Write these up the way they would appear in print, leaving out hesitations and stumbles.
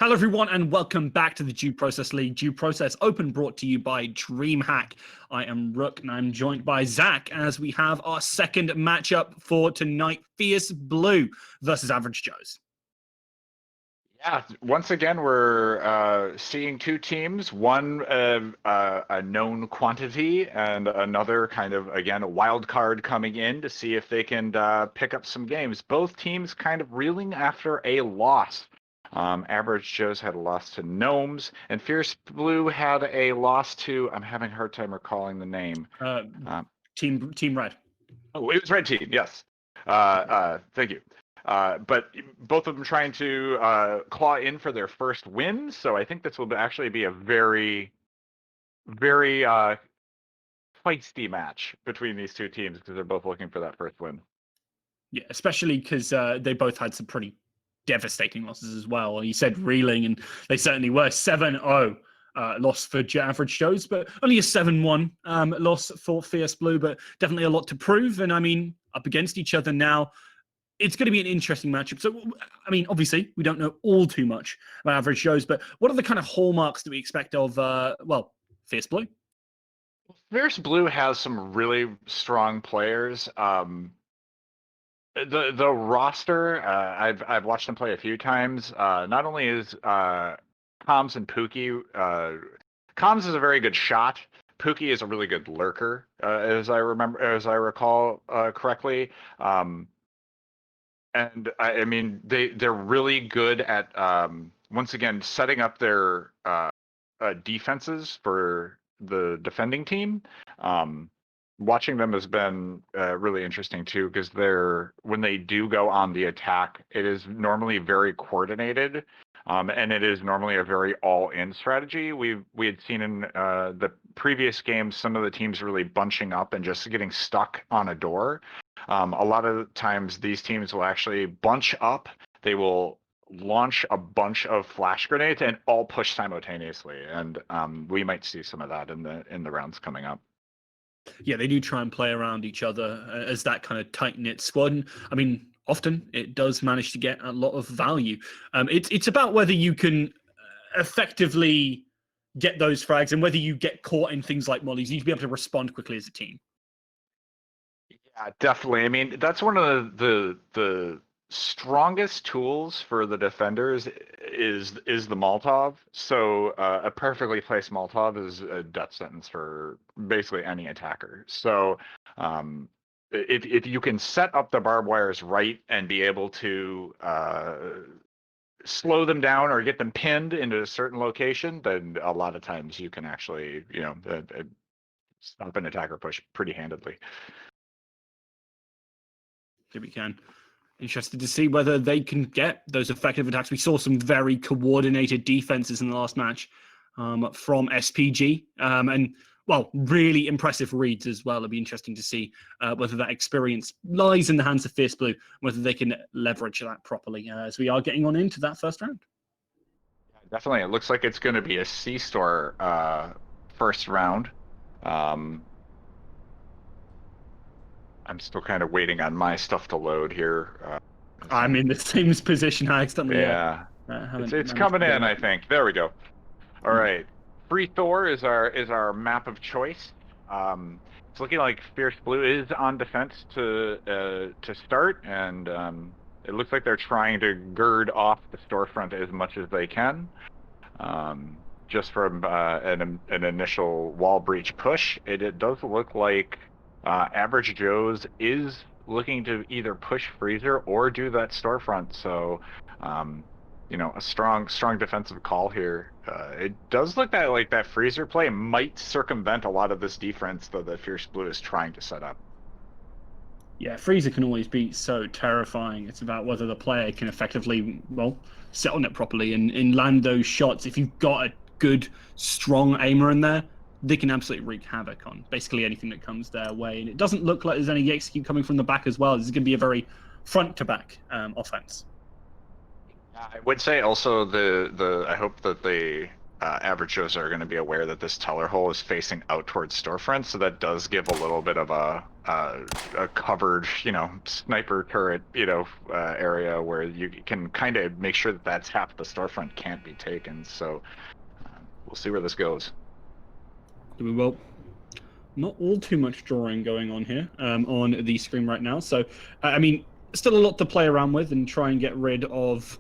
Hello, everyone, and welcome back to the Due Process League. Due Process Open brought to you by Dreamhack. I am Rook, and I'm joined by Zach as we have our second matchup for tonight, Fierce Blue versus Average Joes. Yeah, once again, we're seeing two teams, one a known quantity and another kind of, again, a wild card coming in to see if they can pick up some games. Both teams kind of reeling after a loss. Average Joe's had a loss to Gnomes, and Fierce Blue had a loss to, I'm having a hard time recalling the name. Team Red. Oh, it was Red Team, yes. Thank you. But both of them trying to claw in for their first win, so I think this will actually be a very, very feisty match between these two teams because they're both looking for that first win. Yeah, especially because they both had some pretty devastating losses as well. You said reeling, and they certainly were. 7-0 loss for Average Joes, but only a 7-1 loss for Fierce Blue, but definitely a lot to prove. And I mean, up against each other now, it's going to be an interesting matchup. So, I mean, obviously, we don't know all too much about Average Joes, but what are the kind of hallmarks that we expect of, Fierce Blue? Fierce Blue has some really strong players. The roster, I've watched them play a few times. Not only is Comms and Pookie, Comms is a very good shot. Pookie is a really good lurker, as I recall correctly. And I mean, they're really good at once again setting up their defenses for the defending team. Watching them has been really interesting too, because when they do go on the attack, it is normally very coordinated, and it is normally a very all-in strategy. We had seen in the previous games some of the teams really bunching up and just getting stuck on a door. A lot of times these teams will actually bunch up. They will launch a bunch of flash grenades and all push simultaneously, and we might see some of that in the rounds coming up. Yeah, they do try and play around each other as that kind of tight-knit squad. And, I mean, often it does manage to get a lot of value. It's about whether you can effectively get those frags and whether you get caught in things like mollies. You need to be able to respond quickly as a team. Yeah, definitely. I mean, that's one of the strongest tools for the defenders is the Molotov. So a perfectly placed Molotov is a death sentence for basically any attacker. So if you can set up the barbed wires right and be able to slow them down or get them pinned into a certain location, then a lot of times you can actually, stop an attacker push pretty handedly. If we can. Interested to see whether they can get those effective attacks. We saw some very coordinated defenses in the last match from SPG, and really impressive reads as well. It'll be interesting to see whether that experience lies in the hands of Fierce Blue, whether they can leverage that properly as we are getting on into that first round. Definitely, it looks like it's going to be a C-Store first round. I'm still kind of waiting on my stuff to load here. I'm in the same position. I accidentally. Yeah, it's coming in. I think. There we go. All right, Free Thor is our map of choice. It's looking like Fierce Blue is on defense to start, and it looks like they're trying to gird off the storefront as much as they can. Just from an initial wall breach push, it does look like Average Joe's is looking to either push Freezer or do that storefront. So, a strong defensive call here. It does look like that Freezer play might circumvent a lot of this defense that Fierce Blue is trying to set up. Yeah, Freezer can always be so terrifying. It's about whether the player can effectively, sit on it properly and land those shots. If you've got a good, strong aimer in there, they can absolutely wreak havoc on basically anything that comes their way. And it doesn't look like there's any execute coming from the back as well. This is going to be a very front-to-back offense. I would say also I hope that average Joes are going to be aware that this teller hole is facing out towards storefront, so that does give a little bit of a covered, sniper turret, area where you can kind of make sure that that's half the storefront can't be taken. So we'll see where this goes. Well, not all too much drawing going on here on the screen right now. So, I mean, still a lot to play around with and try and get rid of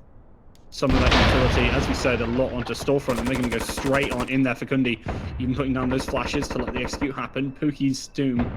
some of that utility. As we said, a lot onto storefront, and they're going to go straight on in there for Kundi, even putting down those flashes to let the execute happen. Pookie's Doom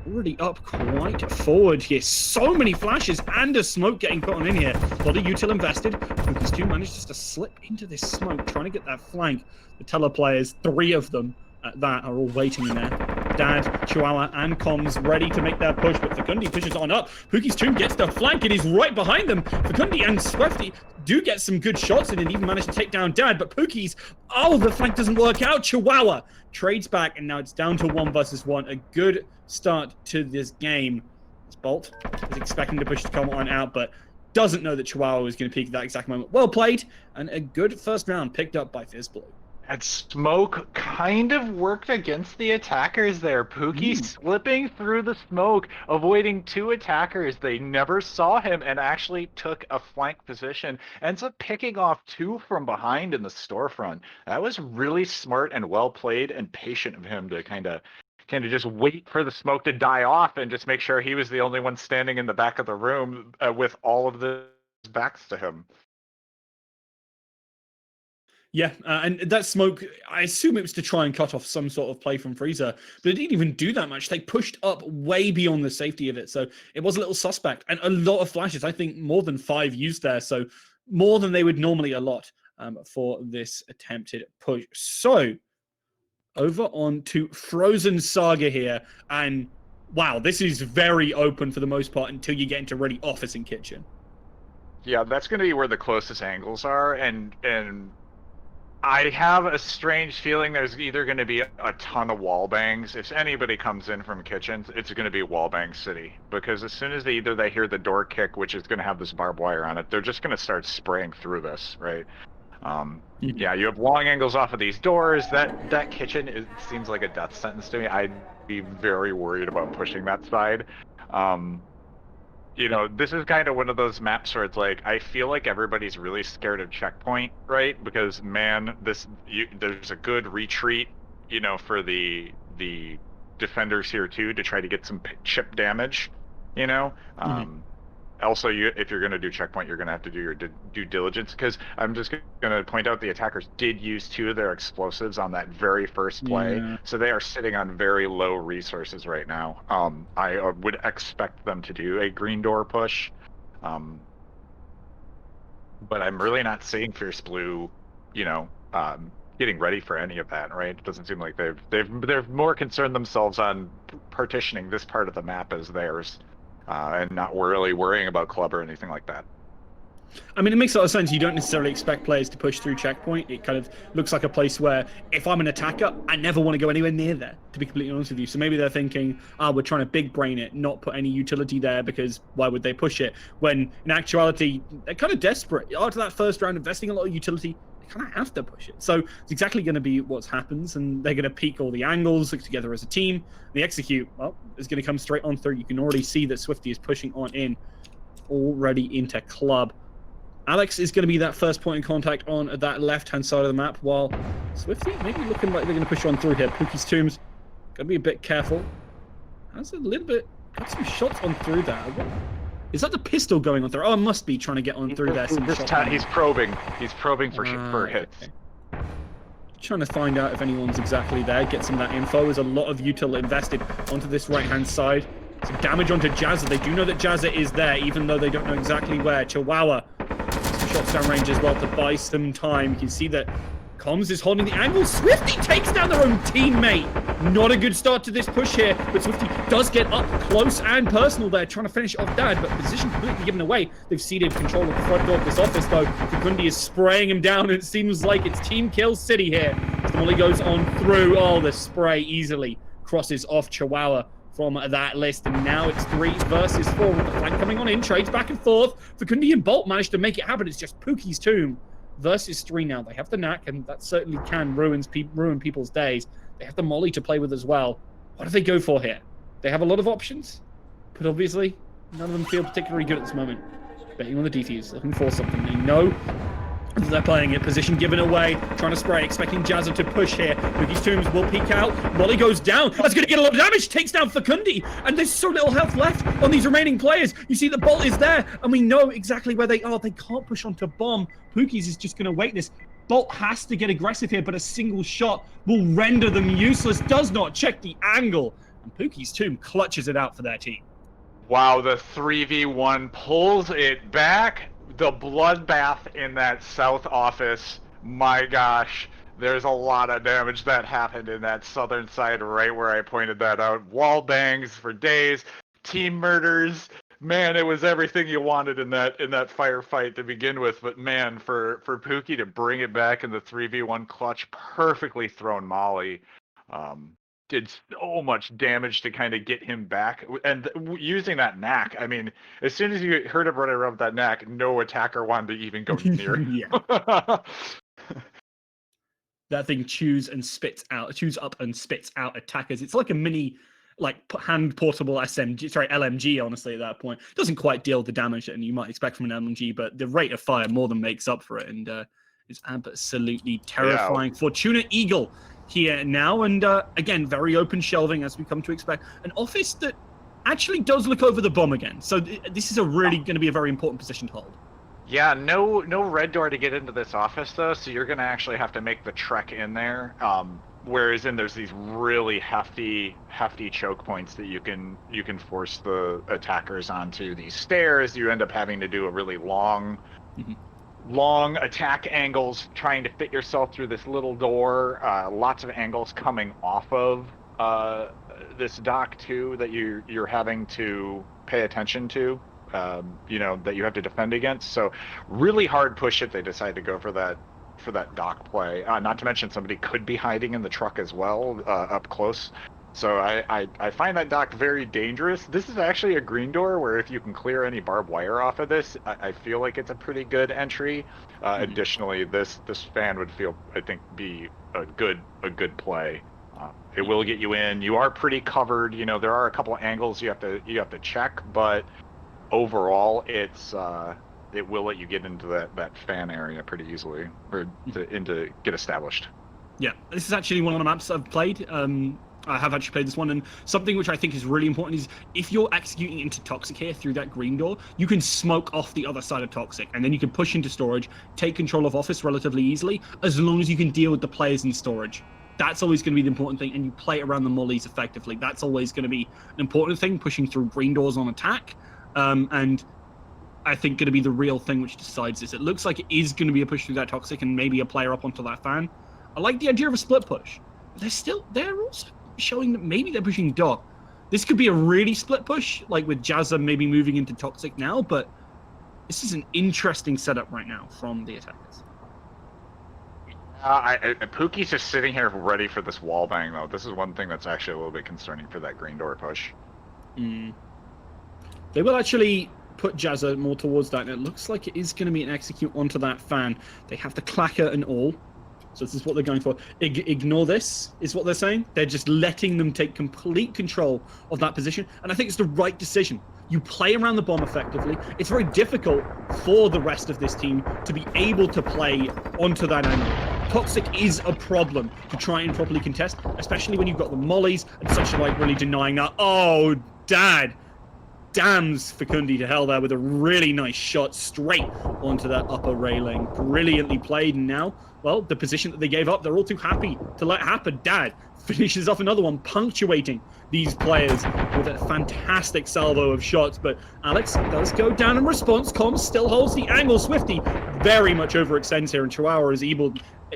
already up quite forward here. So many flashes and a smoke getting put on in here. A lot of util invested. Pookie's Doom managed just to slip into this smoke, trying to get that flank. The teller players, 3 of them at that, are all waiting in there. Dad, Chihuahua, and Comms ready to make their push, but Fakundi pushes on up. Pookie's Tomb gets the flank, and he's right behind them. Fakundi and Swifty do get some good shots in and even manage to take down Dad, but Pookie's, the flank doesn't work out. Chihuahua trades back, and now it's down to 1 versus 1. A good start to this game. As Bolt is expecting the push to come on out, but doesn't know that Chihuahua was going to peak at that exact moment. Well played, and a good first round picked up by Fizzblue. That smoke kind of worked against the attackers there. Pookie slipping through the smoke, avoiding 2 attackers. They never saw him and actually took a flank position. Ends up picking off 2 from behind in the storefront. That was really smart and well played and patient of him to kind of just wait for the smoke to die off and just make sure he was the only one standing in the back of the room with all of the backs to him. Yeah, and that smoke, I assume it was to try and cut off some sort of play from Freezer, but it didn't even do that much. They pushed up way beyond the safety of it, so it was a little suspect. And a lot of flashes, I think more than 5 used there, so more than they would normally allot for this attempted push. So, over on to Frozen Saga here, and wow, this is very open for the most part until you get into really office and kitchen. Yeah, that's going to be where the closest angles are, and I have a strange feeling there's either going to be a ton of wall bangs. If anybody comes in from kitchens, it's going to be wall bang city, because as soon as they hear the door kick, which is going to have this barbed wire on it, they're just going to start spraying through this, right? Yeah, you have long angles off of these doors. That kitchen, it seems like a death sentence to me. I'd be very worried about pushing that side. This is kind of one of those maps where it's like, I feel like everybody's really scared of checkpoint, right? Because, man, there's a good retreat, for the defenders here, too, to try to get some chip damage, Also, if you're going to do checkpoint, you're going to have to do your due diligence, because I'm just going to point out the attackers did use 2 of their explosives on that very first play, so they are sitting on very low resources right now. I would expect them to do a green door push, but I'm really not seeing Fierce Blue, getting ready for any of that, right? It doesn't seem like they're more concerned themselves on partitioning this part of the map as theirs. And not really worrying about club or anything like that. I mean, it makes a lot of sense. You don't necessarily expect players to push through checkpoint. It kind of looks like a place where, if I'm an attacker, I never want to go anywhere near there, to be completely honest with you. So maybe they're thinking, we're trying to big brain it, not put any utility there, because why would they push it? When, in actuality, they're kind of desperate. After that first round, investing a lot of utility, kind of have to push it. So it's exactly going to be what happens, and they're going to peek all the angles, look together as a team. The execute, is going to come straight on through. You can already see that Swifty is pushing on in, already into club. Alex is going to be that first point in contact on that left-hand side of the map, while Swifty maybe looking like they're going to push on through here. Pookie's Tombs, got to be a bit careful. Has a little bit, got some shots on through there. Is that the pistol going on through? Oh, it must be trying to get on through there. He's probing. He's probing for hits. Okay. Trying to find out if anyone's exactly there. Get some of that info. There's a lot of util invested onto this right-hand side. Some damage onto Jazza. They do know that Jazza is there, even though they don't know exactly where. Chihuahua. Some shots down range as well to buy some time. You can see that Comms is holding the angle. Swifty takes down their own teammate. Not a good start to this push here, but Swifty does get up close and personal there, trying to finish off Dad, but position completely given away. They've ceded control of the front door of this office, though. Fakundi is spraying him down, and it seems like it's Team Kill City here. As the molly goes on through. The spray easily crosses off Chihuahua from that list, and now it's 3 versus 4 with the flank coming on in. Trades back and forth. Fakundi and Bolt managed to make it happen. It's just Pookie's Tomb versus 3 now. They have the knack, and that certainly can ruin people's days. They have the molly to play with as well. What do they go for here? They have a lot of options, but obviously none of them feel particularly good at this moment. Betting on the defuse, looking for something. They know they're playing it. Position given away, trying to spray, expecting Jazza to push here. Pookie's Tombs will peek out. Molly goes down. That's going to get a lot of damage. Takes down Facundi. And there's so little health left on these remaining players. You see the Bolt is there, and we know exactly where they are. They can't push onto Bomb. Pookie's is just going to wait this. Bolt has to get aggressive here, but a single shot will render them useless. Does not check the angle. And Pookie's Tomb clutches it out for their team. Wow, the 3v1 pulls it back. The bloodbath in that south office, my gosh, there's a lot of damage that happened in that southern side right where I pointed that out. Wall bangs for days, team murders. Man, it was everything you wanted in that firefight to begin with. But man, for Pookie to bring it back in the 3v1 clutch, perfectly thrown molly. Did so much damage to kind of get him back, and using that knack. I mean, as soon as you heard him run around that knack, no attacker wanted to even go near. Yeah. That thing chews up and spits out attackers. It's like a mini, like hand portable LMG. Honestly, at that point, doesn't quite deal the damage that you might expect from an LMG, but the rate of fire more than makes up for it, and it's absolutely terrifying. Yeah. Fortuna Eagle here now, and again, very open shelving as we come to expect. An office that actually does look over the bomb again. So this is really going to be a very important position to hold. Yeah, no red door to get into this office though, so you're going to actually have to make the trek in there. Whereas there's these really hefty choke points that you can force the attackers onto these stairs. You end up having to do a really long attack angles trying to fit yourself through this little door. Lots of angles coming off of this dock too that you're having to pay attention to. That you have to defend against. So really hard push if they decide to go for that dock play. Not to mention somebody could be hiding in the truck as well, up close. So I find that dock very dangerous. This is actually a green door where if you can clear any barbed wire off of this, I feel like it's a pretty good entry. Additionally, this fan would be a good play. It will get you in. You are pretty covered. There are a couple of angles you have to check, but overall it will let you get into that fan area pretty easily, or to get established. Yeah, this is actually one of the maps I've played. I have actually played this one, and something which I think is really important is if you're executing into Toxic here through that green door, you can smoke off the other side of Toxic, and then you can push into storage, take control of office relatively easily, as long as you can deal with the players in storage. That's always going to be the important thing, and you play around the mollies effectively. That's always going to be an important thing, pushing through green doors on attack. And I think going to be the real thing which decides this. It looks like it is going to be a push through that Toxic and maybe a player up onto that fan. I like the idea of a split push. They're also showing that maybe they're pushing Doc. This could be a really split push, like with Jazza maybe moving into Toxic now, but this is an interesting setup right now from the attackers. Pookie's just sitting here ready for this wall bang, though. This is one thing that's actually a little bit concerning for that green door push. They will actually put Jazza more towards that, and it looks like it is going to be an execute onto that fan. They have the clacker and all, so this is what they're going for. Ignore this, is what they're saying. They're just letting them take complete control of that position, and I think it's the right decision. You play around the bomb effectively. It's very difficult for the rest of this team to be able to play onto that angle. Toxic is a problem to try and properly contest, especially when you've got the mollies and such like really denying that. Oh, Dad! Damns Facundi to hell there with a really nice shot straight onto that upper railing. Brilliantly played, and now, well, the position that they gave up, they're all too happy to let happen. Dad finishes off another one, punctuating these players with a fantastic salvo of shots, but Alex does go down in response. Comms still holds the angle. Swifty very much overextends here, and Chihuahua is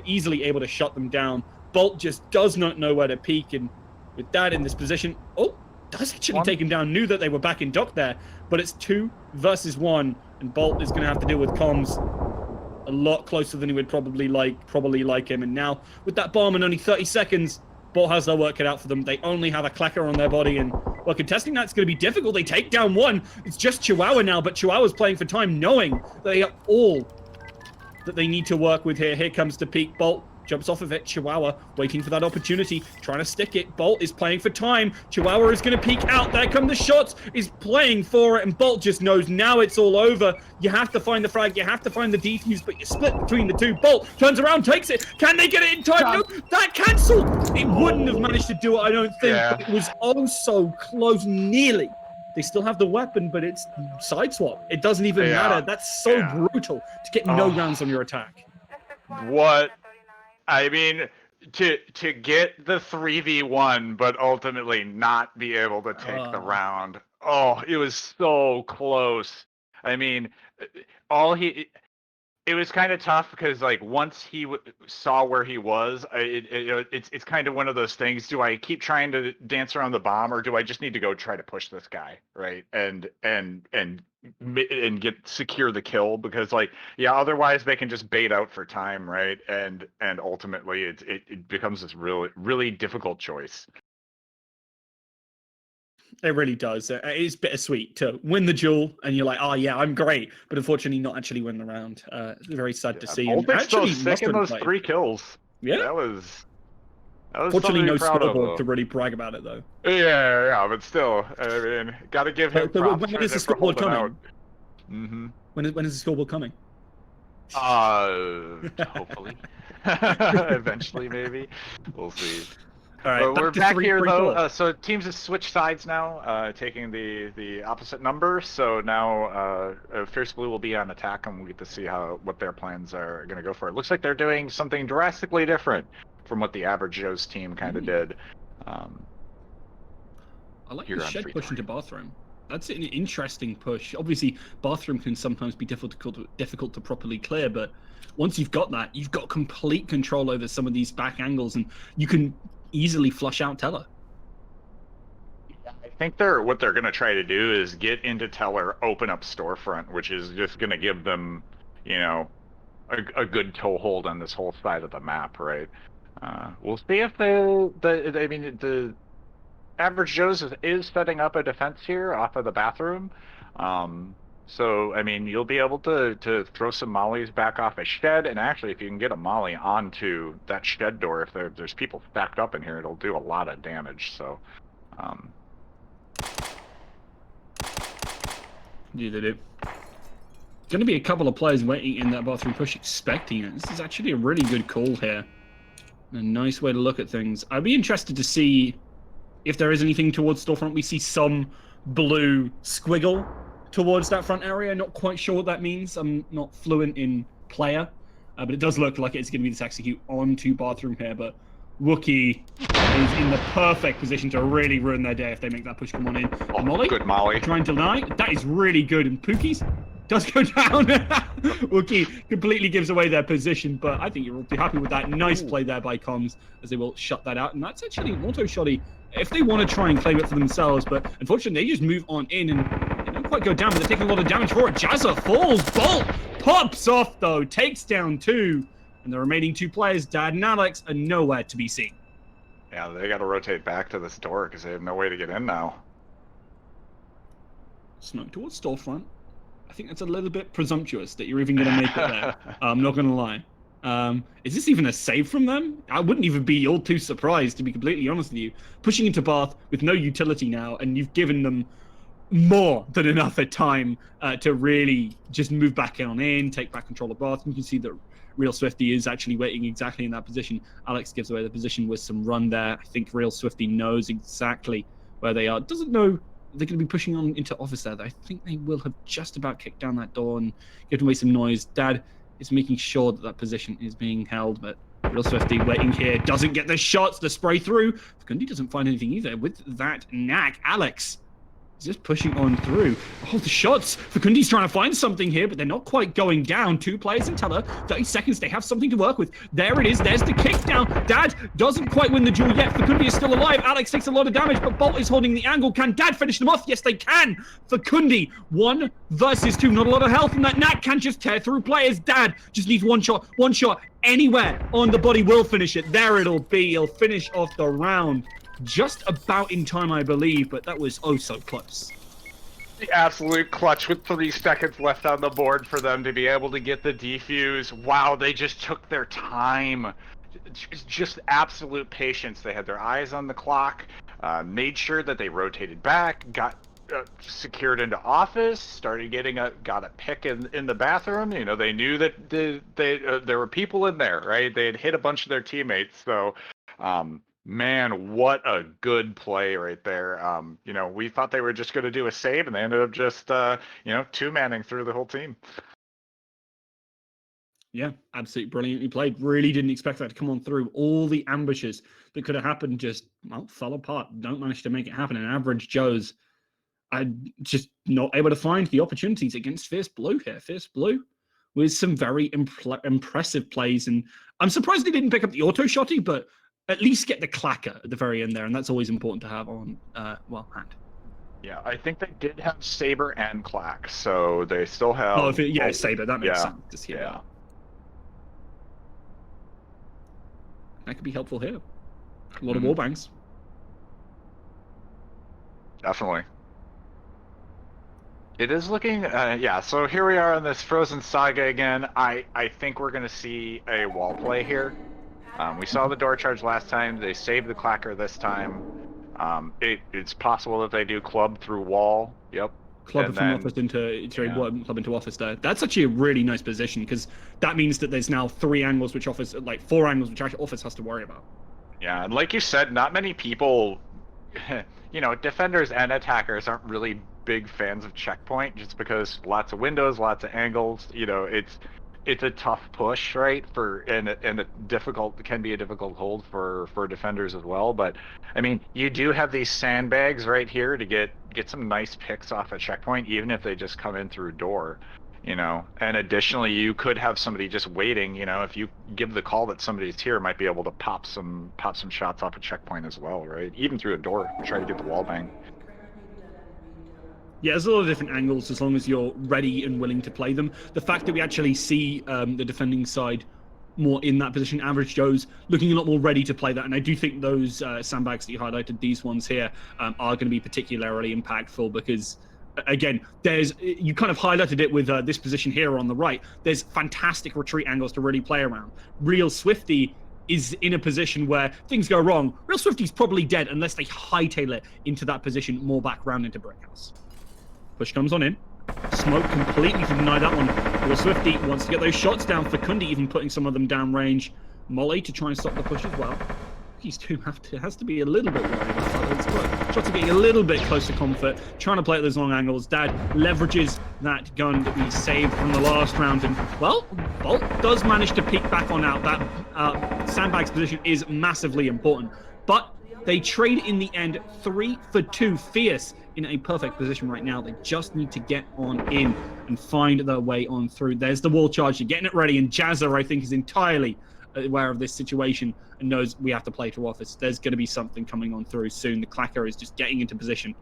easily able to shut them down. Bolt just does not know where to peek, and with Dad in this position, does actually take him down. Knew that they were back in dock there, but it's 2 versus 1, and Bolt is going to have to deal with comms a lot closer than he would probably like him. And now with that bomb in only 30 seconds, Bolt has their work cut out for them. They only have a clacker on their body, and well, contesting that's going to be difficult. They take down one. It's just Chihuahua now, but Chihuahua's playing for time, knowing they are all that they need to work with here. Here comes the peak. Bolt jumps off of it. Chihuahua waiting for that opportunity, trying to stick it. Bolt is playing for time. Chihuahua is going to peek out. There come the shots. Is playing for it, and Bolt just knows now it's all over. You have to find the frag. You have to find the defuse, but you're split between the two. Bolt turns around, takes it. Can they get it in time? No, that cancelled. It wouldn't have managed to do it, I don't think. Yeah. But it was oh so close, nearly. They still have the weapon, but it's side swap. It doesn't even matter. That's so brutal to get no rounds on your attack. What? I mean, to get the 3v1, but ultimately not be able to take the round. Oh, it was so close. I mean, it was kind of tough because like once he saw where he was, it's kind of one of those things. Do I keep trying to dance around the bomb, or do I just need to go try to push this guy, right? And get secure the kill, because like otherwise they can just bait out for time, right? And ultimately it becomes this really difficult choice. It really does. It is bittersweet to win the duel, and you're like, oh yeah, I'm great, but unfortunately not actually win the round. It's very sad to see. Boltic's so sick in those 3 kills. Yeah, that was fortunately no scoreboard to really brag about it though. Yeah, but still, I mean, got to give him props. When is the scoreboard coming? Mm-hmm. When is the scoreboard coming? Hopefully, eventually, maybe. We'll see. All right, we're back here though. So teams have switched sides now, taking the opposite number. So now Fierce Blue will be on attack, and we'll get to see what their plans are going to go for. It looks like they're doing something drastically different from what the Average Joe's team kind of did. I like the shed push into bathroom. That's an interesting push. Obviously, bathroom can sometimes be difficult to properly clear, but once you've got that, you've got complete control over some of these back angles, and you can easily flush out Teller. I think what they're going to try to do is get into Teller, open up storefront, which is just going to give them, a good toehold on this whole side of the map, right? We'll see if the Average Joe's is setting up a defense here off of the bathroom. So, I mean, you'll be able to throw some mollies back off a shed, and actually, if you can get a molly onto that shed door, if there's people stacked up in here, it'll do a lot of damage. So, yeah, they do. Going to be a couple of players waiting in that bathroom push, expecting it. This is actually a really good call here. A nice way to look at things. I'd be interested to see if there is anything towards storefront. We see some blue squiggle towards that front area. Not quite sure what that means. I'm not fluent in player, but it does look like it's going to be this execute onto bathroom here. But Wookie is in the perfect position to really ruin their day if they make that push come on in. Molly, good Molly. Trying to deny. That is really good. And Pookie's does go down. Wookie completely gives away their position, but I think you'll be happy with that. Nice play there by Comms as they will shut that out. And that's actually an auto shotty if they want to try and claim it for themselves, but unfortunately they just move on in and they don't quite go down, but they're taking a lot of damage for it. Jazza falls. Bolt pops off though, takes down 2, and the remaining 2 players, Dad and Alex, are nowhere to be seen. Yeah, they got to rotate back to this door because they have no way to get in now. Smoke towards storefront. I think that's a little bit presumptuous that you're even going to make it there. I'm not going to lie. Is this even a save from them? I wouldn't even be all too surprised, to be completely honest with you. Pushing into Bath with no utility now, and you've given them more than enough at time to really just move back on in, take back control of Bath. You can see that Real Swifty is actually waiting exactly in that position. Alex gives away the position with some run there. I think Real Swifty knows exactly where they are. Doesn't know they're going to be pushing on into office there, though. I think they will have just about kicked down that door and given away some noise. Dad is making sure that position is being held, but Real Swifty waiting here, doesn't get the shots, the spray through. Fakundi doesn't find anything either with that knack. Alex is just pushing on through. Oh, the shots. Fakundi's trying to find something here, but they're not quite going down. 2 players in Teller, 30 seconds. They have something to work with. There it is. There's the kick down. Dad doesn't quite win the duel yet. Fakundi is still alive. Alex takes a lot of damage, but Bolt is holding the angle. Can Dad finish them off? Yes, they can. Fakundi, 1 versus 2. Not a lot of health, and that Knack can just tear through players. Dad just needs one shot. One shot anywhere on the body will finish it. There it'll be. He'll finish off the round. Just about in time, I believe, but that was oh so close. The absolute clutch with 3 seconds left on the board for them to be able to get the defuse. Wow, they just took their time. Just absolute patience. They had their eyes on the clock, made sure that they rotated back, got secured into office, started got a pick in the bathroom. You know, they knew that there were people in there, right? They had hit a bunch of their teammates. So, man, what a good play right there. You know, we thought they were just going to do a save, and they ended up just, two-manning through the whole team. Yeah, absolutely brilliantly played. Really didn't expect that to come on through. All the ambushes that could have happened just fell apart. Don't manage to make it happen. And average Joe's just not able to find the opportunities against Fierce Blue here. Fierce Blue with some very impressive plays. And I'm surprised they didn't pick up the auto shotty, but at least get the clacker at the very end there. And that's always important to have on, hand. Yeah, I think they did have Saber and Clack, so they still have. Saber, that makes sense. Just here. Yeah. That could be helpful here. A lot of wall bangs. Definitely. It is looking, so here we are on this Frozen Saga again. I think we're going to see a wall play here. We saw the door charge last time. They saved the clacker this time. It's possible that they do club through wall. Yep. Club from office club into office there. That's actually a really nice position because that means that there's now 4 angles which office has to worry about. Yeah, and like you said, not many people, defenders and attackers aren't really big fans of checkpoint just because lots of windows, lots of angles. It's a tough push, right? And it can be a difficult hold for defenders as well. But I mean, you do have these sandbags right here to get some nice picks off a checkpoint, even if they just come in through a door. And additionally, you could have somebody just waiting. If you give the call that somebody's here, might be able to pop some shots off a checkpoint as well, right? Even through a door, try to get the wall bang. Yeah, there's a lot of different angles as long as you're ready and willing to play them. The fact that we actually see the defending side more in that position, Average Joe's looking a lot more ready to play that. And I do think those sandbags that you highlighted, these ones here, are going to be particularly impactful because, again, you kind of highlighted it with this position here on the right. There's fantastic retreat angles to really play around. Real Swifty is in a position where things go wrong. Real Swifty's probably dead unless they hightail it into that position more back round into Brickhouse. Push comes on in. Smoke completely to deny that one. Real Swifty wants to get those shots down. Facundi even putting some of them down range. Molly to try and stop the push as well. These two has to be a little bit worried about those. Shots are getting a little bit close to comfort. Trying to play at those long angles. Dad leverages that gun that we saved from the last round. And, well, Bolt does manage to peek back on out. That sandbags position is massively important. But they trade in the end 3 for 2. Fierce in a perfect position right now. They just need to get on in and find their way on through. There's the wall charge. They're getting it ready. And Jazza, I think, is entirely aware of this situation and knows we have to play to office. There's going to be something coming on through soon. The clacker is just getting into position.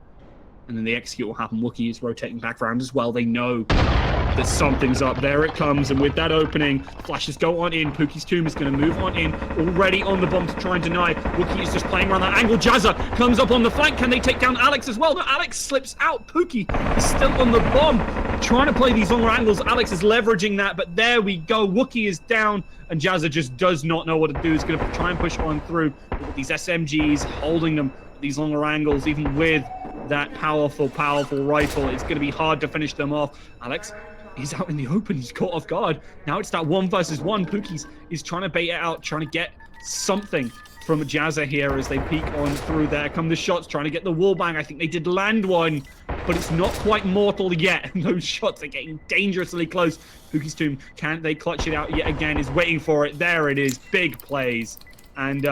And then the execute will happen. Wookiee is rotating back around as well. They know that something's up. There it comes. And with that opening, flashes go on in. Pookie's Tomb is going to move on in. Already on the bomb to try and deny. Wookiee is just playing around that angle. Jazza comes up on the flank. Can they take down Alex as well? No, Alex slips out. Pookie is still on the bomb. Trying to play these longer angles. Alex is leveraging that. But there we go. Wookiee is down. And Jazza just does not know what to do. He's going to try and push on through with these SMGs, holding them at these longer angles, even with that powerful rifle. It's going to be hard to finish them off. Alex, he's out in the open. He's caught off guard. Now it's that 1 versus 1. Pookie is trying to bait it out, trying to get something from Jazza here as they peek on through there. Come the shots, trying to get the wall bang. I think they did land one, but it's not quite mortal yet. And those shots are getting dangerously close. Pookie's Tomb, can't they clutch it out yet again? Is waiting for it. There it is. Big plays. And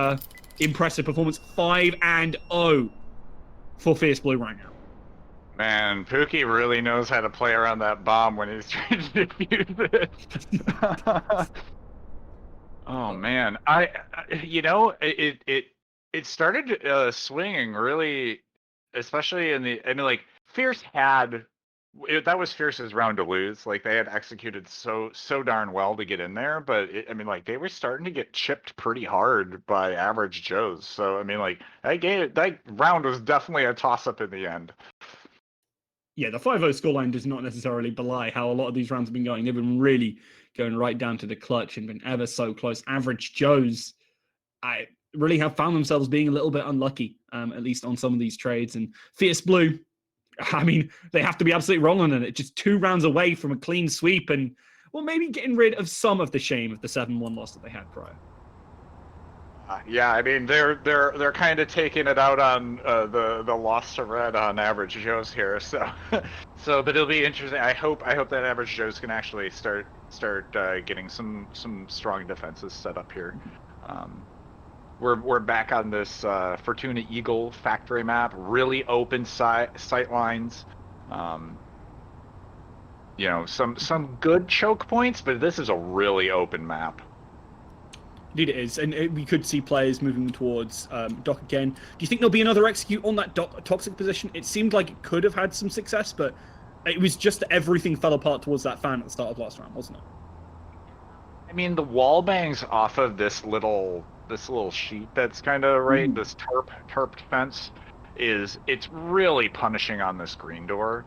impressive performance. 5-0 for Fierce Blue right now. Man, Pookie really knows how to play around that bomb when he's trying to defuse it. Oh man, it started swinging really, especially Fierce that was Fierce's round to lose. Like they had executed so darn well to get in there, but they were starting to get chipped pretty hard by Average Joe's. So that round was definitely a toss up in the end. Yeah, the 5-0 scoreline does not necessarily belie how a lot of these rounds have been going. They've been really going right down to the clutch and been ever so close. Average Joes, I really have found themselves being a little bit unlucky, at least on some of these trades. And Fierce Blue, I mean, they have to be absolutely wrong on it. Just 2 rounds away from a clean sweep and, well, maybe getting rid of some of the shame of the 7-1 loss that they had prior. Yeah, I mean they're kind of taking it out on the loss to Red on Average Joe's here, so but it'll be interesting. I hope that Average Joe's can actually start getting some strong defenses set up here. We're back on this Fortuna Eagle factory map, really open sight lines. You know, some good choke points, but this is a really open map. Indeed it is, and we could see players moving towards Doc again. Do you think there'll be another execute on that toxic position? It seemed like it could have had some success, but it was just that everything fell apart towards that fan at the start of last round, wasn't it? I mean, the wall bangs off of this little sheet that's kind of right, this tarp fence, it's really punishing on this green door.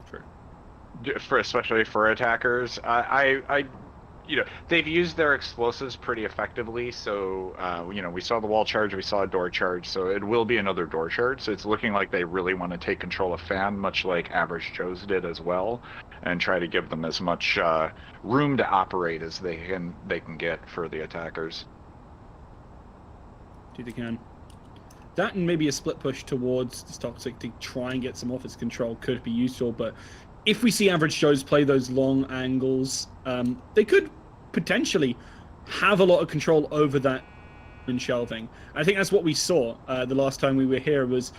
Sure. Especially for attackers. I you know, they've used their explosives pretty effectively, so you know, we saw the wall charge, we saw a door charge, so it will be another door charge. So it's looking like they really want to take control of fan, much like Average Joe's did as well, and try to give them as much room to operate as they can get for the attackers. Do they can. That and maybe a split push towards this toxic to try and get some offense control could be useful, but if we see Average Joes play those long angles, they could potentially have a lot of control over that and shelving. I think that's what we saw the last time we were here, was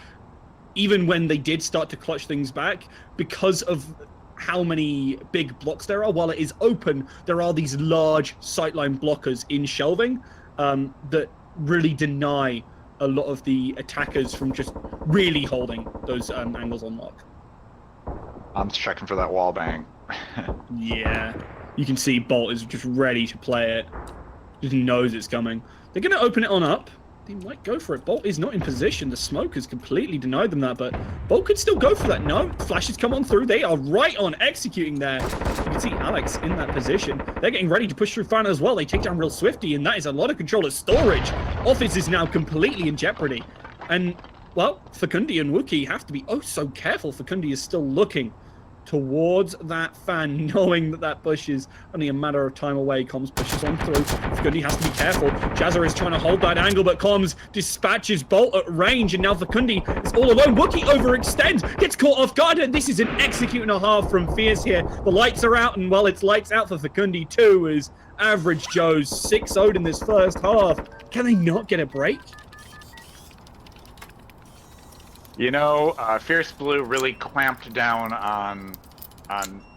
even when they did start to clutch things back, because of how many big blocks there are, while it is open, there are these large sightline blockers in shelving that really deny a lot of the attackers from just really holding those angles on lock. I'm checking for that wall bang. Yeah, you can see Bolt is just ready to play it. Just knows it's coming. They're going to open it on up. They might go for it. Bolt is not in position. The smoke has completely denied them that, but Bolt could still go for that. No, flashes come on through. They are right on executing there. You can see Alex in that position. They're getting ready to push through Fan as well. They take down Real Swifty, and that is a lot of control of storage. Office is now completely in jeopardy. And, well, Facundi and Wookie have to be oh so careful. Facundi is still looking towards that fan, knowing that that push is only a matter of time away. Comms pushes on through. Facundi has to be careful. Jazza is trying to hold that angle, but Comms dispatches Bolt at range, and now Facundi is all alone. Wookie overextends, gets caught off guard, and this is an execute and a half from Fierce here. The lights are out, and well, it's lights out for Facundi too, as Average Joe's 6-0'd in this first half. Can they not get a break? You know, Fierce Blue really clamped down on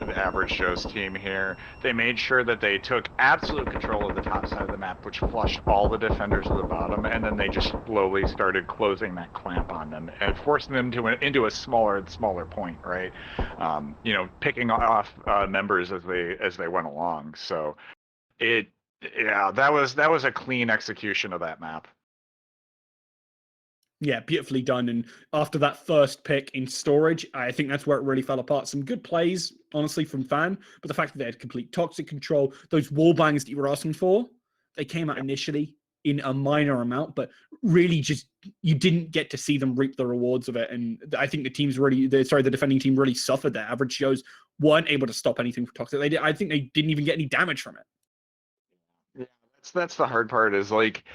the Average Joe's team here. They made sure that they took absolute control of the top side of the map, which flushed all the defenders to the bottom, and then they just slowly started closing that clamp on them and forcing them into a smaller and smaller point, right? You know, picking off members as they went along. So that was a clean execution of that map. Yeah, beautifully done. And after that first pick in storage, I think that's where it really fell apart. Some good plays, honestly, from Fan, but the fact that they had complete toxic control, those wall bangs that you were asking for, they came out initially in a minor amount, but really just, you didn't get to see them reap the rewards of it. And I think the defending team really suffered there. Average Joes weren't able to stop anything from toxic. I think they didn't even get any damage from it. Yeah, that's the hard part, is like,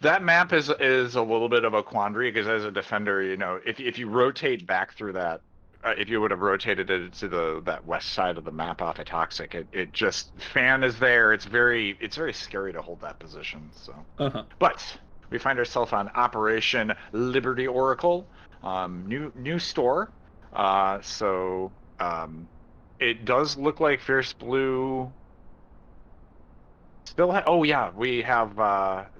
that map is a little bit of a quandary, because as a defender, you know, if you rotate back through that, if you would have rotated it to that west side of the map off of Toxic, it just, Fan is there. It's very scary to hold that position. So, But we find ourselves on Operation Liberty Oracle, new store. So it does look like Fierce Blue still we have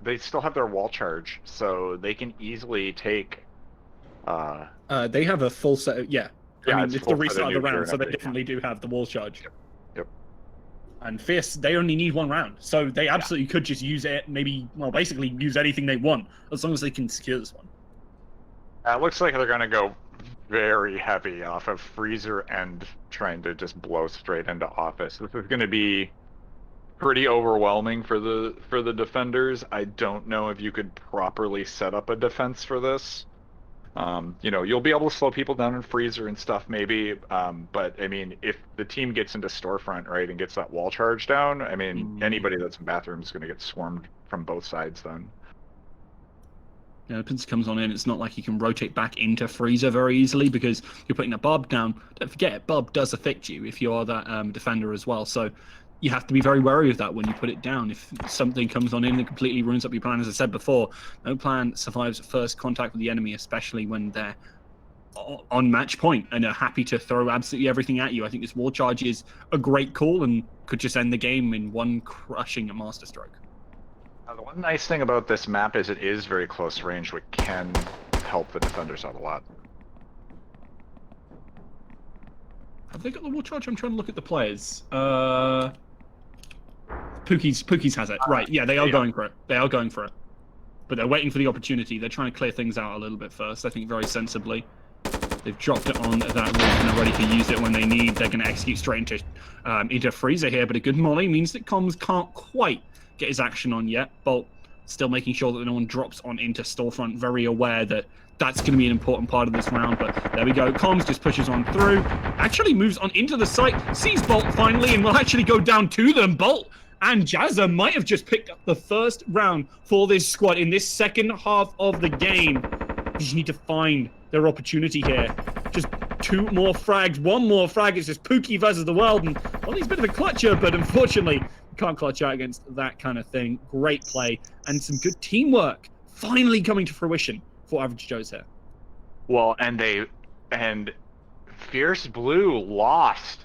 they still have their wall charge, so they can easily take they have a full set of, I mean, it's the restart of the round, so they definitely do have the wall charge. Yep. And Fierce, they only need one round, so they absolutely could just use it, basically use anything they want, as long as they can secure this one. It looks like they're going to go very heavy off of Freezer and trying to just blow straight into Office. This is going to be pretty overwhelming for the defenders. I don't know if you could properly set up a defense for this. You'll be able to slow people down in Freezer and stuff maybe, but I mean, if the team gets into Storefront, right, and gets that wall charge down, I mean, anybody that's in Bathroom is going to get swarmed from both sides then. Yeah, Pincer comes on in. It's not like you can rotate back into Freezer very easily because you're putting a Bob down. Don't forget, Bob does affect you if you're that defender as well. So you have to be very wary of that when you put it down. If something comes on in and completely ruins up your plan, as I said before, no plan survives first contact with the enemy, especially when they're on match point and are happy to throw absolutely everything at you. I think this wall charge is a great call and could just end the game in one crushing masterstroke. The one nice thing about this map is it is very close range, which can help the defenders out a lot. Have they got the wall charge? I'm trying to look at the players. Pookie's has it. Right, yeah, they are going for it. They are going for it. But they're waiting for the opportunity. They're trying to clear things out a little bit first, I think very sensibly. They've dropped it on that roof and they're ready to use it when they need. They're going to execute straight into Freezer here, but a good molly means that Comms can't quite get his action on yet. Bolt still making sure that no one drops on into Storefront, very aware that that's going to be an important part of this round, but there we go. Comms just pushes on through, actually moves on into the site, sees Bolt finally, and will actually go down to them. Bolt and Jazza might have just picked up the first round for this squad in this second half of the game. You just need to find their opportunity here. Just two more frags, one more frag. It's just Pookie versus the world, and well, he's a bit of a clutcher, but unfortunately, can't clutch out against that kind of thing. Great play and some good teamwork finally coming to fruition for Average Joe's here. Well, and Fierce Blue lost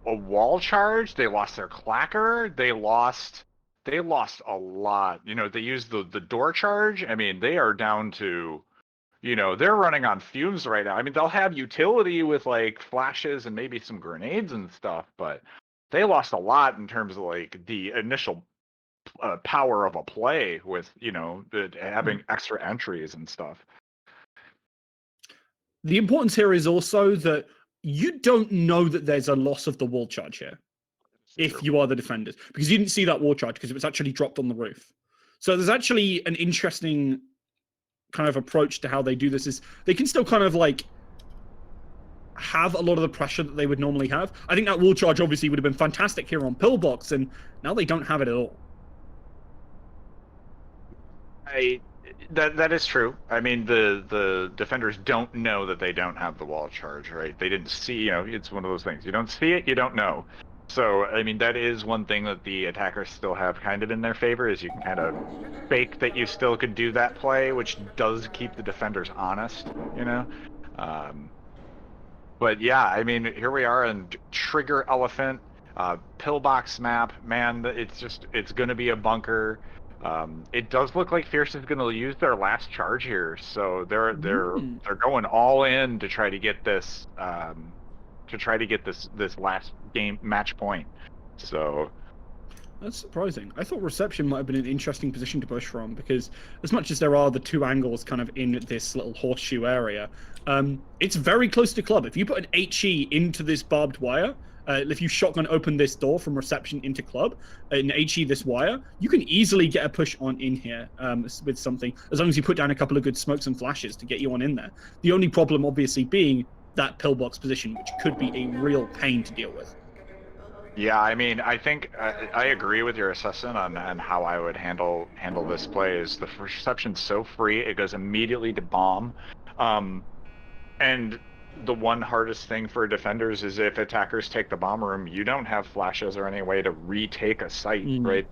a wall charge. They lost their clacker. They lost a lot. They used the door charge. I mean, they are down to, they're running on fumes right now. I mean, they'll have utility with like flashes and maybe some grenades and stuff, but they lost a lot in terms of like the initial power of a play with, having extra entries and stuff. The importance here is also that you don't know that there's a loss of the wall charge here if you are the defenders, because you didn't see that wall charge because it was actually dropped on the roof. So there's actually an interesting kind of approach to how they do this. Is they can still kind of like have a lot of the pressure that they would normally have. I think that wall charge obviously would have been fantastic here on Pillbox, and now they don't have it at all. That is true. I mean, the defenders don't know that they don't have the wall charge, right? They didn't see, it's one of those things. You don't see it, you don't know. So, I mean, that is one thing that the attackers still have kind of in their favor, is you can kind of fake that you still could do that play, which does keep the defenders honest, But yeah, I mean, here we are in Trigger Elephant, Pillbox map. Man, it's going to be a bunker. It does look like Fierce is going to use their last charge here, so they're going all in to try to get this this last game match point. So that's surprising. I thought Reception might have been an interesting position to push from, because as much as there are the two angles kind of in this little horseshoe area, it's very close to Club. If you put an HE into this barbed wire, if you shotgun open this door from Reception into Club, an HE this wire, you can easily get a push on in here with something, as long as you put down a couple of good smokes and flashes to get you on in there. The only problem obviously being that pillbox position, which could be a real pain to deal with. Yeah, I mean, I think I agree with your assessment on how I would handle this play. Is the Reception's so free, it goes immediately to bomb, and the one hardest thing for defenders is if attackers take the bomb room, you don't have flashes or any way to retake a site, right?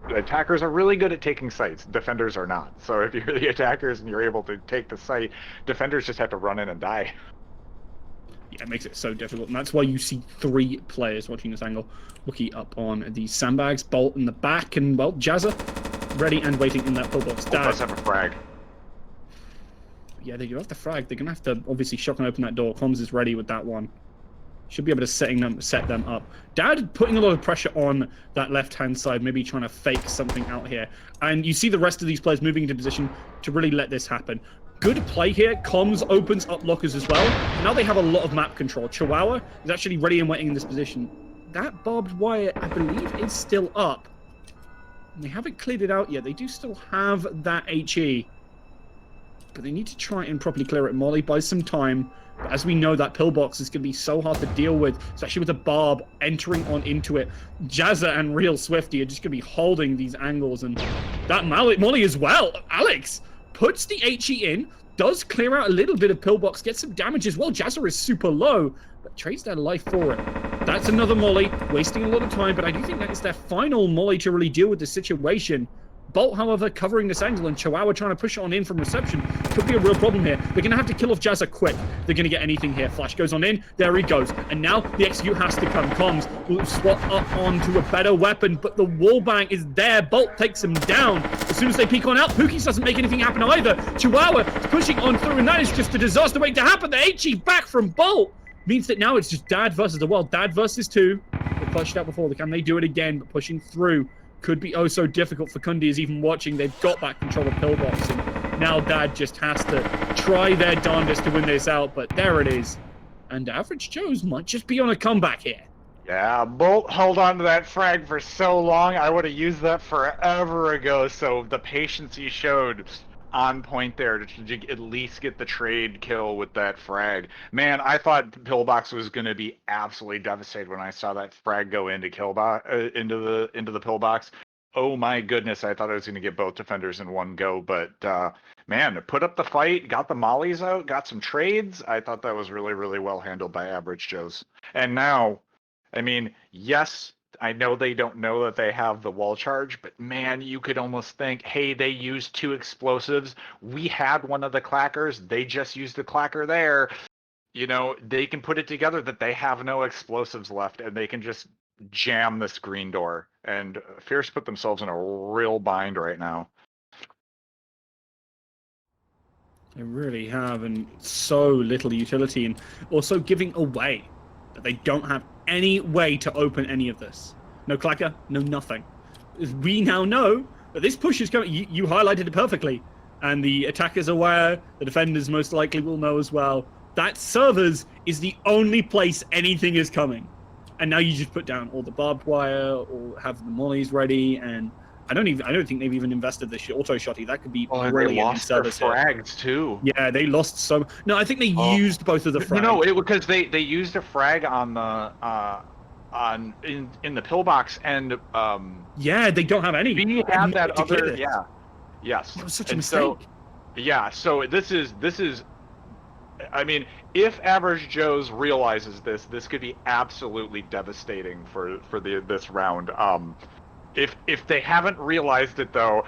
Attackers are really good at taking sites. Defenders are not. So if you're the attackers and you're able to take the site, defenders just have to run in and die. Yeah, it makes it so difficult, and that's why you see three players watching this angle. Wookie up on the sandbags, Bolt in the back, and, well, Jazza ready and waiting in that pillbox. Bolt does have a frag. Yeah, they do have the frag. They're going to have to obviously shotgun open that door. Comms is ready with that one. Should be able to set them up. Dad putting a lot of pressure on that left-hand side, maybe trying to fake something out here. And you see the rest of these players moving into position to really let this happen. Good play here. Comms opens up lockers as well. Now they have a lot of map control. Chihuahua is actually ready and waiting in this position. That barbed wire, I believe, is still up. And they haven't cleared it out yet. They do still have that HE. But they need to try and properly clear it. Molly buys some time. But as we know, that pillbox is going to be so hard to deal with, especially with the barb entering on into it. Jazza and Real Swifty are just going to be holding these angles. And that Molly as well. Alex puts the HE in, does clear out a little bit of pillbox, gets some damage as well. Jazza is super low, but trades their life for it. That's another Molly, wasting a lot of time, but I do think that is their final Molly to really deal with the situation. Bolt, however, covering this angle, and Chihuahua trying to push on in from reception could be a real problem here. They're going to have to kill off Jazza quick. They're going to get anything here. Flash goes on in. There he goes. And now the execute has to come. Comms will swap up onto a better weapon, but the wallbang is there. Bolt takes him down. As soon as they peek on out, Pookies doesn't make anything happen either. Chihuahua is pushing on through, and that is just a disaster waiting to happen. The HE back from Bolt means that now it's just Dad versus the world. Dad versus two. They pushed out before. Can they do it again? But pushing through could be oh so difficult for Kundi is even watching. They've got back control of Pillbox, and now Dad just has to try their darndest to win this out, but there it is. And Average Joe's might just be on a comeback here. Yeah, Bolt held on to that frag for so long. I would have used that forever ago, so the patience he showed on point there to at least get the trade kill with that frag. Man, I thought Pillbox was going to be absolutely devastated when I saw that frag go into into the Pillbox. Oh my goodness, I thought I was going to get both defenders in one go, but man, put up the fight, got the mollies out, got some trades. I thought that was really, really well handled by Average Joe's. And now, I mean, yes, I know they don't know that they have the wall charge, but man, you could almost think, hey, they used 2 explosives. We had one of the clackers. They just used the clacker there. You know, they can put it together that they have no explosives left, and they can just jam this green door. And Fierce put themselves in a real bind right now. They really have, and so little utility, and also giving away that they don't have any way to open any of this. No clacker, no nothing. We now know that this push is coming. You highlighted it perfectly, and the attackers are aware. The defenders most likely will know as well. That servers is the only place anything is coming, and now you just put down all the barbed wire or have the mollies ready. And I don't think they've even invested this auto shotty. That could be brilliant. They lost their frags too. Yeah, they lost some. No, I think they used both of the frags. No, because they used a frag on the in the pillbox, and yeah, they don't have any. We have that other. Yeah, yes. That was such a mistake. So this is. I mean, if Average Joe's realizes this could be absolutely devastating for this round. If they haven't realized it though,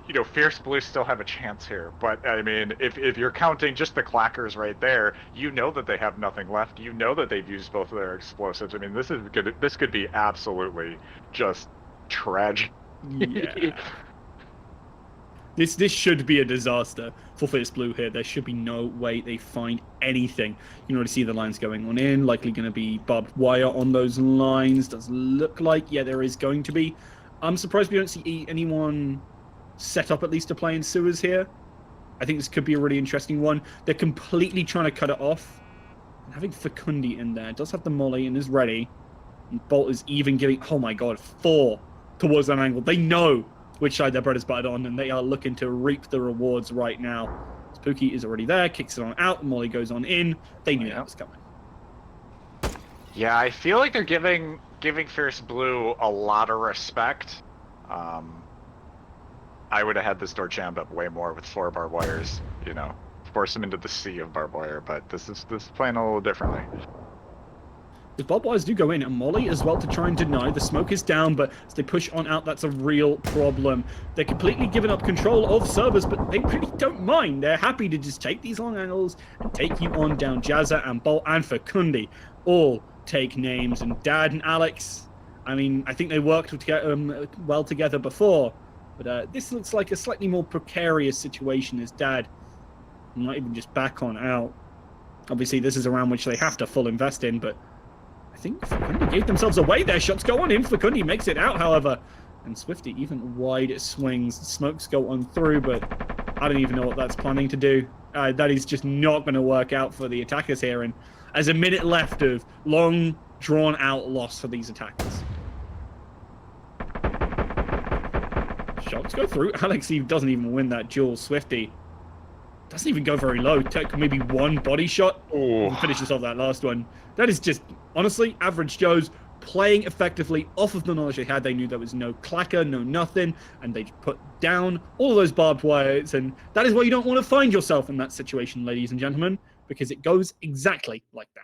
you know, Fierce Blues still have a chance here. But I mean, if you're counting just the clackers right there, you know that they have nothing left. You know that they've used both of their explosives. I mean, this could be absolutely just tragic. Yeah. This should be a disaster for Fierce Blue here. There should be no way they find anything. You can already see the lines going on in. Likely going to be barbed wire on those lines. Does look like, yeah, there is going to be. I'm surprised we don't see anyone set up at least to play in sewers here. I think this could be a really interesting one. They're completely trying to cut it off. And having Facundi in there does have the molly and is ready. And Bolt is even giving, oh my god, 4 towards that angle. They know which side their bread is buttered on, and they are looking to reap the rewards right now. Spooky is already there, kicks it on out, Molly goes on in. They knew that was coming. Yeah, I feel like they're giving Fierce Blue a lot of respect. I would have had this door jammed up way more with 4 barbed wires, you know, force them into the sea of barbed wire, but this is playing a little differently. The barbed wires do go in, and Molly as well to try and deny. The smoke is down, but as they push on out, that's a real problem. They're completely giving up control of servers, but they really don't mind. They're happy to just take these long angles and take you on down. Jazza and Bolt and Facundi all take names, and Dad and Alex, I mean, I think they worked well together before, but this looks like a slightly more precarious situation as Dad might even just back on out. Obviously, this is a round which they have to full invest in, but I think Facundi gave themselves away there. Shots go on in. Facundi makes it out, however. And Swifty even wide swings. Smokes go on through, but I don't even know what that's planning to do. That is just not going to work out for the attackers here. And as a minute left of long, drawn-out loss for these attackers. Shots go through. Alex doesn't even win that duel. Swifty doesn't even go very low. Take maybe one body shot and finishes off that last one. That is just, honestly, average Joe's playing effectively off of the knowledge they had. They knew there was no clacker, no nothing, and they put down all of those barbed wires. And that is why you don't want to find yourself in that situation, ladies and gentlemen, because it goes exactly like that.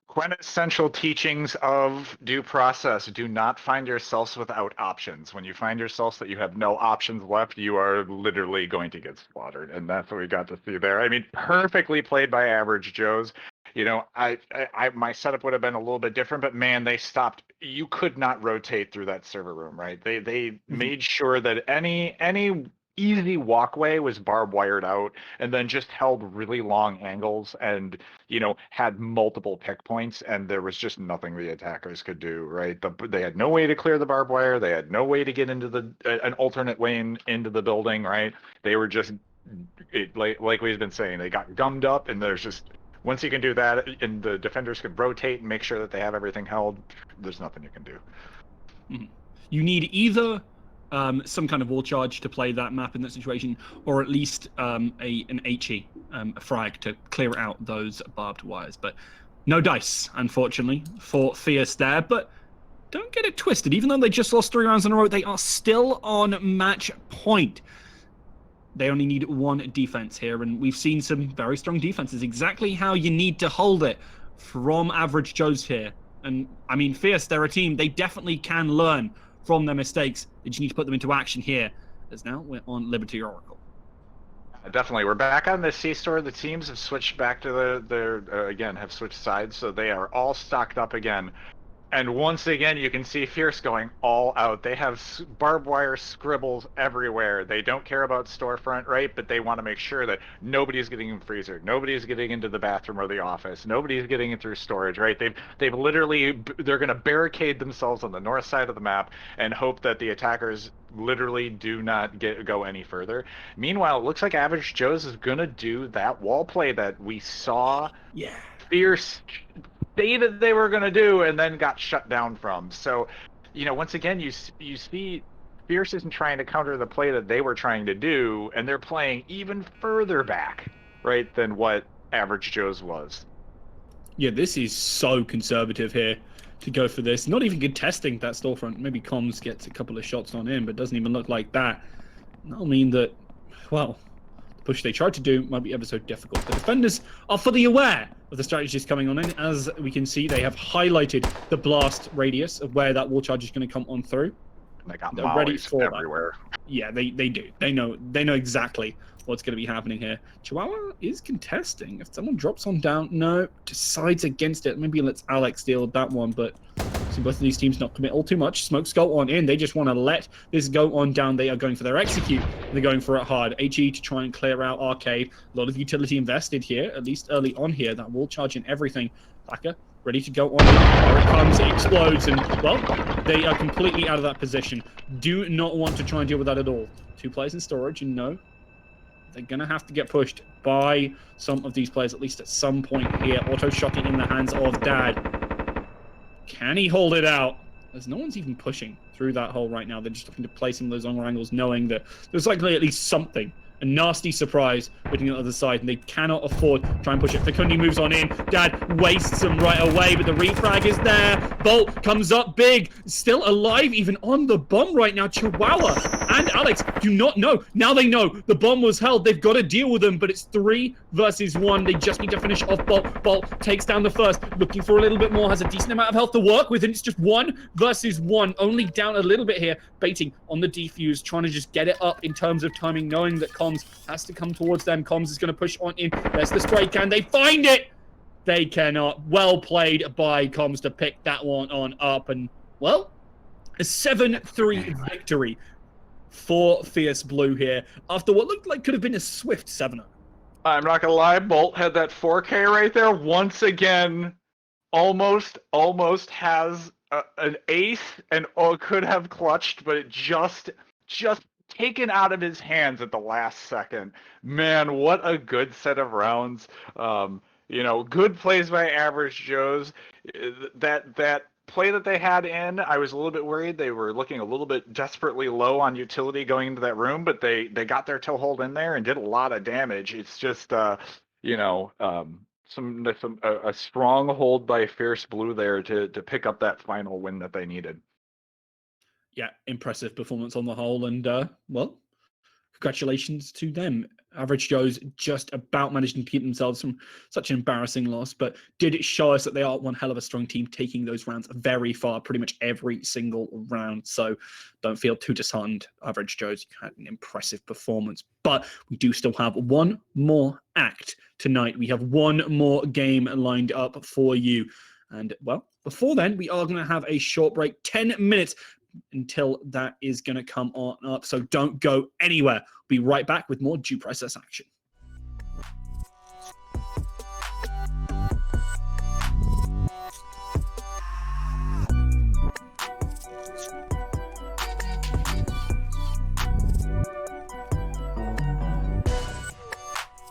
Quintessential teachings of due process. Do not find yourselves without options. When you find yourselves that you have no options left, you are literally going to get slaughtered. And that's what we got to see there. I mean, perfectly played by average Joes. You know, my setup would have been a little bit different, but man, they stopped. You could not rotate through that server room, right? They made sure that any easy walkway was barbed wired out, and then just held really long angles, and had multiple pick points, and there was just nothing the attackers could do, right? They had no way to clear the barbed wire. They had no way to get into an alternate way into the building, right? They were just like we've been saying, they got gummed up, and there's just, once you can do that and the defenders can rotate and make sure that they have everything held, there's nothing you can do. You need either some kind of wall charge to play that map in that situation, or at least an HE, a frag to clear out those barbed wires. But no dice, unfortunately, for Fierce there. But don't get it twisted. Even though they just lost 3 rounds in a row, they are still on match point. They only need one defense here, and we've seen some very strong defenses. Exactly how you need to hold it from average Joes here. And, I mean, Fierce, they're a team. They definitely can learn from their mistakes. They just need to put them into action here, as now we're on Liberty Oracle. Definitely. We're back on the C-Store. The teams have switched back to have switched sides, so they are all stocked up again. And once again, you can see Fierce going all out. They have barbed wire scribbles everywhere. They don't care about storefront, right? But they want to make sure that nobody's getting in the freezer, nobody's getting into the bathroom or the office, nobody's getting in through storage, right? They're going to barricade themselves on the north side of the map and hope that the attackers literally do not go any further. Meanwhile, it looks like Average Joe's is going to do that wall play that we saw Fierce stated they were going to do and then got shut down from. So, once again, you see Fierce isn't trying to counter the play that they were trying to do, and they're playing even further back, right, than what Average Joe's was. Yeah, this is so conservative here to go for this. Not even contesting that storefront. Maybe Comms gets a couple of shots on in, but doesn't even look like that. That'll mean that, well, the push they tried to do might be ever so difficult. The defenders are fully aware of the strategies coming on in. As we can see, they have highlighted the blast radius of where that wall charge is going to come on through. They got They're ready for everywhere. That. Yeah, they do. They know exactly what's going to be happening here. Chihuahua is contesting. If someone drops on down, no, decides against it. Maybe lets Alex deal with that one, but see both of these teams not commit all too much. Smokes go on in. They just want to let this go on down. They are going for their execute. They're going for it hard. HE to try and clear out Arcade. A lot of utility invested here, at least early on here. That wall charge and everything. Thacker ready to go on in. There it comes. It explodes. And, well, they are completely out of that position. Do not want to try and deal with that at all. 2 players in storage, and no, they're going to have to get pushed by some of these players, at least at some point here. Auto shocking in the hands of Dad. Can he hold it out? As no one's even pushing through that hole right now. They're just looking to play some of those longer angles, knowing that there's likely at least something. A nasty surprise waiting on the other side, and they cannot afford to try and push it. Facundi moves on in. Dad wastes them right away, but the refrag is there. Bolt comes up big. Still alive, even on the bomb right now. Chihuahua and Alex do not know. Now they know the bomb was held. They've got to deal with them, but it's 3 versus 1. They just need to finish off Bolt. Bolt takes down the first, looking for a little bit more, has a decent amount of health to work with, and it's just 1 versus 1. Only down a little bit here, baiting on the defuse, trying to just get it up in terms of timing, knowing that Comms has to come towards them. Comms is going to push on in. There's the spray can. They find it! They cannot. Well played by Comms to pick that one on up. And, well, a 7-3 victory for Fierce Blue here after what looked like could have been a swift 7-0. I'm not going to lie. Bolt had that 4K right there. Once again, almost has an ace and could have clutched, but it just taken out of his hands at the last second. Man, what a good set of rounds. Good plays by Average Joes. That play that they had in, I was a little bit worried. They were looking a little bit desperately low on utility going into that room, but they got their toe hold in there and did a lot of damage. It's just a strong hold by Fierce Blue there to pick up that final win that they needed. Yeah, impressive performance on the whole, and well, congratulations to them. Average Joe's just about managing to keep themselves from such an embarrassing loss, but did it show us that they are one hell of a strong team, taking those rounds very far, pretty much every single round. So don't feel too disheartened, Average Joe's. You had an impressive performance, but we do still have one more act tonight. We have one more game lined up for you. And well, before then, we are going to have a short break, 10 minutes until that is going to come on up. So don't go anywhere. We'll be right back with more due process action.